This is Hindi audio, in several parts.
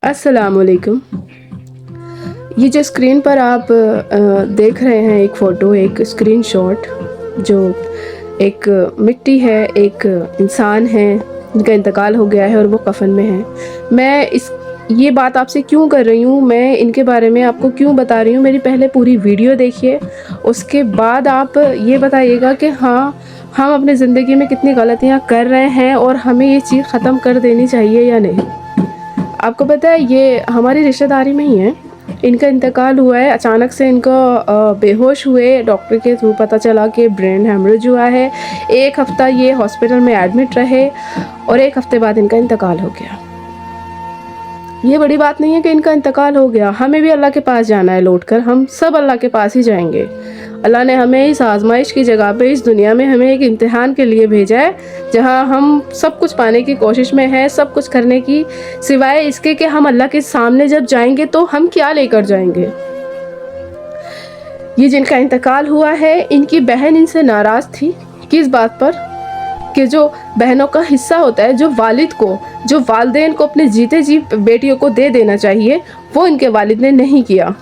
अस्सलामुअलैकुम। ये जो स्क्रीन पर आप देख रहे हैं एक फ़ोटो, एक स्क्रीनशॉट जो एक मिट्टी है, एक इंसान है जिनका इंतकाल हो गया है और वो कफ़न में है। ये बात आपसे क्यों कर रही हूँ, मैं इनके बारे में आपको क्यों बता रही हूँ, मेरी पहले पूरी वीडियो देखिए, उसके बाद आप ये बताइएगा कि हाँ, हम अपनी ज़िंदगी में कितनी गलतियाँ कर रहे हैं और हमें ये चीज़ ख़त्म कर देनी चाहिए या नहीं। आपको पता है ये हमारी रिश्तेदारी में ही है। इनका इंतकाल हुआ है, अचानक से इनको बेहोश हुए, डॉक्टर के थ्रू पता चला कि ब्रेन हेमरेज हुआ है। 1 हफ़्ता ये हॉस्पिटल में एडमिट रहे और 1 हफ़्ते बाद इनका इंतकाल हो गया। ये बड़ी बात नहीं है कि इनका इंतकाल हो गया, हमें भी अल्लाह के पास जाना है लौट कर, हम सब अल्लाह के पास ही जाएंगे। अल्लाह ने हमें इस आजमाइश की जगह पे इस दुनिया में हमें एक इम्तिहान के लिए भेजा है, जहाँ हम सब कुछ पाने की कोशिश में हैं, सब कुछ करने की, सिवाय इसके कि हम अल्लाह के सामने जब जाएंगे तो हम क्या लेकर जाएंगे। ये जिनका इंतकाल हुआ है, इनकी बहन इनसे नाराज़ थी किस बात पर कि जो बहनों का हिस्सा होता है, जो वालिद को, जो वालिदैन को अपने जीते जी बेटियों को दे देना चाहिए, वो इनके वालिद ने नहीं किया।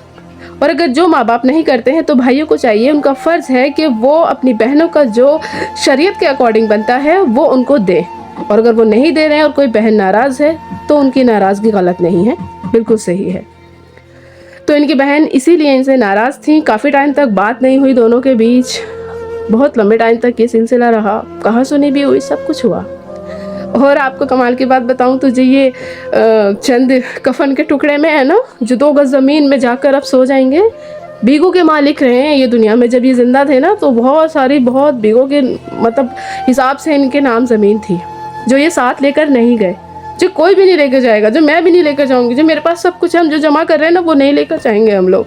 और अगर जो माँ बाप नहीं करते हैं तो भाइयों को चाहिए, उनका फ़र्ज़ है कि वो अपनी बहनों का जो शरीयत के अकॉर्डिंग बनता है वो उनको दें। और अगर वो नहीं दे रहे हैं और कोई बहन नाराज़ है तो उनकी नाराज़गी गलत नहीं है, बिल्कुल सही है। तो इनकी बहन इसीलिए इनसे नाराज़ थी, काफ़ी टाइम तक बात नहीं हुई दोनों के बीच, बहुत लंबे टाइम तक ये सिलसिला रहा, कहा सुनी भी हुई, सब कुछ हुआ। और आपको कमाल की बात बताऊं तो ये चंद कफन के टुकड़े में है ना, जो 2 गज ज़मीन में जाकर अब सो जाएंगे। बीघों के मालिक रहे हैं ये दुनिया में, जब ये ज़िंदा थे ना तो बहुत बीघों के मतलब हिसाब से इनके नाम ज़मीन थी, जो ये साथ लेकर नहीं गए, जो कोई भी नहीं लेकर जाएगा, जो मैं भी नहीं लेकर जाऊँगी। जो मेरे पास सब कुछ है, हम जो जमा कर रहे हैं ना वो नहीं लेकर जाएंगे, हम लोग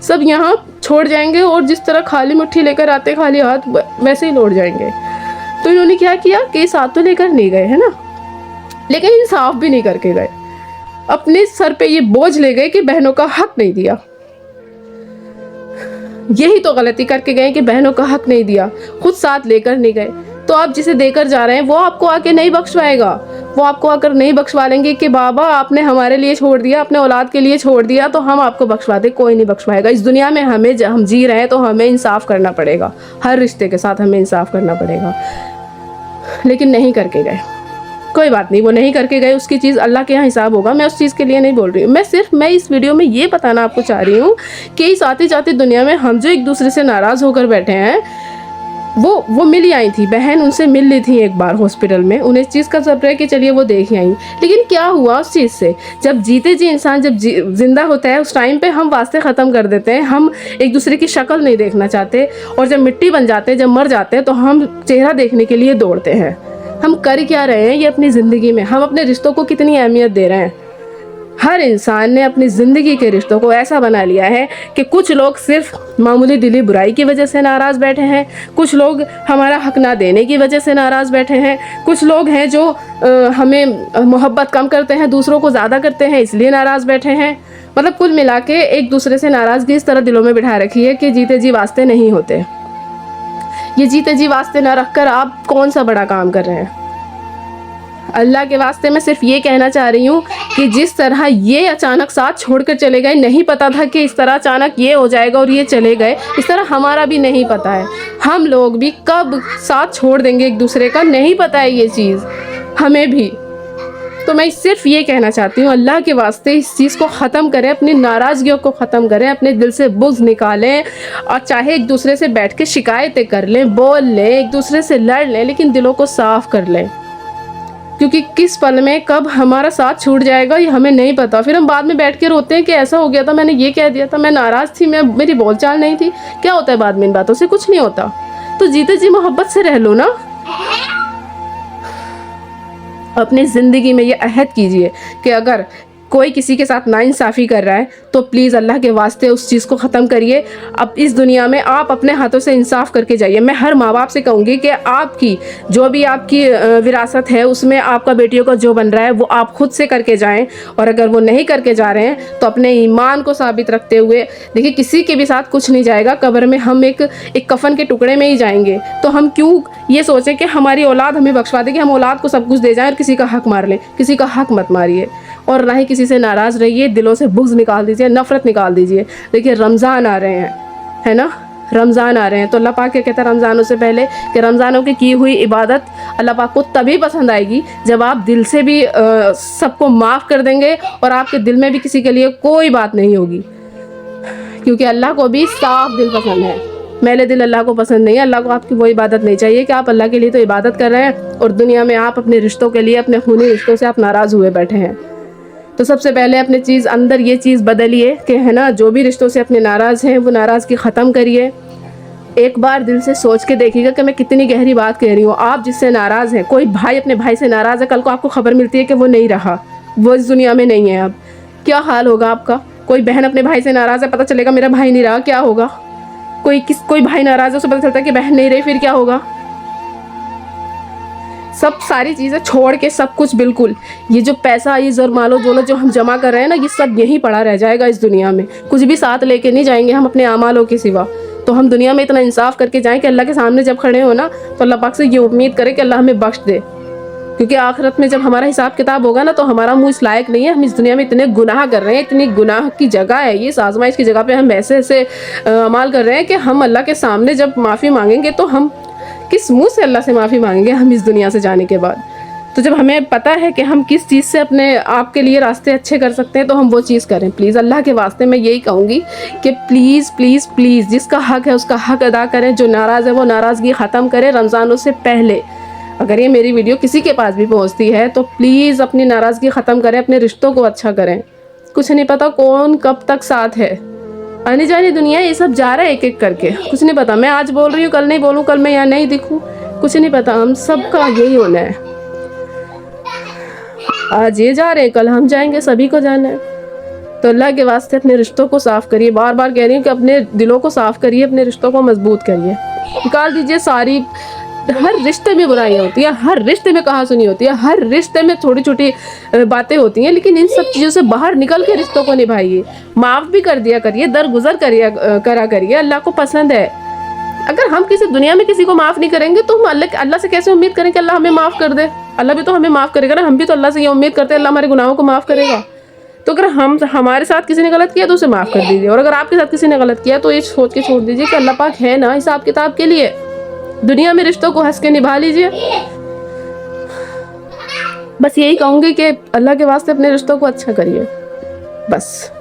सब यहाँ छोड़ जाएंगे और जिस तरह खाली मुट्ठी लेकर आते खाली हाथ वैसे ही लौट जाएंगे। तो इन्होंने क्या किया कि साथ तो लेकर नहीं गए है ना, लेकिन इंसाफ भी नहीं करके गए, अपने सर पे ये बोझ ले गए कि बहनों का हक नहीं दिया। यही तो गलती करके गए कि बहनों का हक नहीं दिया, खुद साथ लेकर नहीं गए। तो आप जिसे देकर जा रहे हैं वो आपको आके नहीं बख्शवाएगा, वो आपको आकर नहीं बख्शवा लेंगे कि बाबा आपने हमारे लिए छोड़ दिया, अपने औलाद के लिए छोड़ दिया तो हम आपको बख्शवा दें। कोई नहीं बख्शवाएगा इस दुनिया में। हम जी रहे हैं तो हमें इंसाफ करना पड़ेगा, हर रिश्ते के साथ हमें इंसाफ करना पड़ेगा, लेकिन नहीं करके गए। कोई बात नहीं, वो नहीं करके गए, उसकी चीज़ अल्लाह के यहाँ हिसाब होगा, मैं उस चीज़ के लिए नहीं बोल रही हूँ। मैं इस वीडियो में ये बताना आपको चाह रही हूँ कि इस आती जाती दुनिया में हम जो एक दूसरे से नाराज़ होकर बैठे हैं, वो मिल आई थी बहन, उनसे मिल ली थी एक बार हॉस्पिटल में, उन्हें इस चीज़ का सब्र है कि चलिए वो देख ही आई। लेकिन क्या हुआ उस चीज़ से, जब जीते जी इंसान जब जिंदा होता है उस टाइम पे हम वास्ते ख़त्म कर देते हैं, हम एक दूसरे की शक्ल नहीं देखना चाहते, और जब मिट्टी बन जाते हैं, जब मर जाते हैं तो हम चेहरा देखने के लिए दौड़ते हैं। हम कर क्या रहे हैं ये अपनी ज़िंदगी में, हम अपने रिश्तों को कितनी अहमियत दे रहे हैं। हर इंसान ने अपनी ज़िंदगी के रिश्तों को ऐसा बना लिया है कि कुछ लोग सिर्फ मामूली दिली बुराई की वजह से नाराज़ बैठे हैं, कुछ लोग हमारा हक ना देने की वजह से नाराज़ बैठे हैं, कुछ लोग हैं जो हमें मोहब्बत कम करते हैं, दूसरों को ज़्यादा करते हैं इसलिए नाराज़ बैठे हैं। मतलब कुल मिला के एक दूसरे से नाराज़गी इस तरह दिलों में बिठा रखी है कि जीते जी वास्ते नहीं होते। ये जीते जी वास्ते ना रखकर आप कौन सा बड़ा काम कर रहे हैं। अल्लाह के वास्ते मैं सिर्फ ये कहना चाह रही हूँ कि जिस तरह ये अचानक साथ छोड़कर चले गए, नहीं पता था कि इस तरह अचानक ये हो जाएगा और ये चले गए, इस तरह हमारा भी नहीं पता है, हम लोग भी कब साथ छोड़ देंगे एक दूसरे का, नहीं पता है ये चीज़ हमें भी। तो मैं सिर्फ ये कहना चाहती हूँ, अल्लाह के वास्ते इस चीज़ को ख़त्म करें, अपनी नाराज़गियों को ख़त्म करें, अपने दिल से बुग़्ज़ निकालें, और चाहे एक दूसरे से बैठ के शिकायतें कर लें, बोल लें, एक दूसरे से लड़ लें, लेकिन दिलों को साफ़ कर लें, क्योंकि किस पल में कब हमारा साथ छूट जाएगा ये हमें नहीं पता। फिर हम बाद में बैठ के रोते हैं कि ऐसा हो गया था, मैंने ये कह दिया था, मैं नाराज़ थी, मेरी बोलचाल नहीं थी। क्या होता है बाद में इन बातों से? कुछ नहीं होता। तो जीते जी मोहब्बत से रह लो ना, अपनी ज़िंदगी में ये अहद कीजिए कि अगर कोई किसी के साथ नाइंसाफ़ी कर रहा है तो प्लीज़ अल्लाह के वास्ते उस चीज़ को ख़त्म करिए। अब इस दुनिया में आप अपने हाथों से इंसाफ करके जाइए। मैं हर माँ बाप से कहूँगी कि आपकी जो भी आपकी विरासत है उसमें आपका बेटियों का जो बन रहा है वो आप खुद से करके जाएं, और अगर वो नहीं करके जा रहे हैं तो अपने ईमान को साबित रखते हुए, देखिए किसी के भी साथ कुछ नहीं जाएगा, कब्र में हम एक कफन के टुकड़े में ही जाएंगे। तो हम क्यों ये सोचें कि हमारी औलाद हमें बख्शवा दे, कि हम औलाद को सब कुछ दे जाएँ और किसी का हक मार लें। किसी का हक मत मारिए, और ना ही किसी से नाराज़ रहिए, दिलों से बुग़्ज़ निकाल दीजिए, नफ़रत निकाल दीजिए। देखिए रमज़ान आ रहे हैं, है ना, रमज़ान आ रहे हैं, तो अल्लाह पाक क्या कहता है रमज़ानों से पहले कि रमज़ानों की हुई इबादत अल्लाह पाक को तभी पसंद आएगी जब आप दिल से भी सबको माफ़ कर देंगे और आपके दिल में भी किसी के लिए कोई बात नहीं होगी, क्योंकि अल्लाह को भी साफ़ दिल पसंद है। मैले दिल अल्लाह को पसंद नहीं है। अल्लाह को आपकी वो इबादत नहीं चाहिए कि आप अल्लाह के लिए तो इबादत कर रहे हैं और दुनिया में आप अपने रिश्तों के लिए, अपने खूनी रिश्तों से आप नाराज़ हुए बैठे हैं। तो सबसे पहले अपने चीज़ अंदर ये चीज़ बदलिए कि है ना, जो भी रिश्तों से अपने नाराज़ हैं वो नाराज़गी ख़त्म करिए। एक बार दिल से सोच के देखिएगा कि मैं कितनी गहरी बात कह रही हूँ। आप जिससे नाराज़ हैं, कोई भाई अपने भाई से नाराज़ है, कल को आपको खबर मिलती है कि वो नहीं रहा, वो इस दुनिया में नहीं है, अब क्या हाल होगा आपका? कोई बहन अपने भाई से नाराज़ है, पता चलेगा मेरा भाई नहीं रहा, क्या होगा? कोई भाई नाराज़ है, उसे पता चलता है कि बहन नहीं रही, फिर क्या होगा? सब सारी चीज़ें छोड़ के सब कुछ, बिल्कुल ये जो पैसा, ये ज़र मालो दौलत जो हम जमा कर रहे हैं ना, ये सब यहीं पड़ा रह जाएगा इस दुनिया में। कुछ भी साथ लेके नहीं जाएंगे हम अपने आमालों के सिवा। तो हम दुनिया में इतना इंसाफ करके जाएं कि अल्लाह के सामने जब खड़े हो ना, तो अल्लाह पाक से ये उम्मीद करें कि अल्लाह हमें बख्श दे, क्योंकि आखिरत में जब हमारा हिसाब किताब होगा ना, तो हमारा मुँह इस लायक नहीं है। हम इस दुनिया में इतने गुनाह कर रहे हैं, इतनी गुनाह की जगह है ये, इस आजमाइश की जगह पे हम ऐसे ऐसे अमाल कर रहे हैं कि हम अल्लाह के सामने जब माफ़ी मांगेंगे तो हम किस मुँह से अल्लाह से माफ़ी मांगेंगे हम इस दुनिया से जाने के बाद। तो जब हमें पता है कि हम किस चीज़ से अपने आप के लिए रास्ते अच्छे कर सकते हैं, तो हम वो चीज़ करें। प्लीज़ अल्लाह के वास्ते मैं यही कहूँगी कि प्लीज़ प्लीज़ प्लीज़ जिसका हक़ है उसका हक़ अदा करें, जो नाराज़ है वो नाराज़गी ख़त्म करें रमज़ानों से पहले। अगर ये मेरी वीडियो किसी के पास भी पहुँचती है तो प्लीज़ अपनी नाराज़गी ख़त्म करें, अपने रिश्तों को अच्छा करें। कुछ नहीं पता कौन कब तक साथ है, आने जाने दुनिया ये सब जा रहा है एक एक करके, कुछ नहीं पता। मैं आज बोल रही हूँ, कल नहीं बोलूँ, कल मैं यहाँ नहीं दिखूँ, कुछ नहीं पता। हम सबका यही होना है, आज ये जा रहे हैं कल हम जाएंगे, सभी को जाना है। तो अल्लाह के वास्ते अपने रिश्तों को साफ़ करिए, बार बार कह रही हूँ कि अपने दिलों को साफ़ करिए, अपने रिश्तों को मजबूत करिए, निकाल दीजिए सारी। हर रिश्ते में बुराइयाँ होती है, हर रिश्ते में कहा सुनी होती है, हर रिश्ते में छोटी छोटी बातें होती हैं, लेकिन इन सब चीज़ों से बाहर निकल के रिश्तों को निभाइए। माफ़ भी कर दिया करिए, दरगुजर करा करिए, अल्लाह को पसंद है। अगर हम किसी दुनिया में किसी को माफ़ नहीं करेंगे तो हम अल्लाह से कैसे उम्मीद करें कि अल्लाह हमें माफ़ कर दे? अल्लाह भी तो हमें माफ़ करेगा ना, हम भी तो अल्लाह से ये उम्मीद करते हैं अल्लाह हमारे गुनाहों को माफ़ करेगा। तो अगर हमारे साथ किसी ने गलत किया तो उसे माफ़ कर दीजिए, और अगर आपके साथ किसी ने गलत किया तो ये सोच के छोड़ दीजिए कि अल्लाह पाक है ना हिसाब किताब के लिए। दुनिया में रिश्तों को हंस के निभा लीजिए। बस यही कहूँगी कि अल्लाह के वास्ते अपने रिश्तों को अच्छा करिए, बस।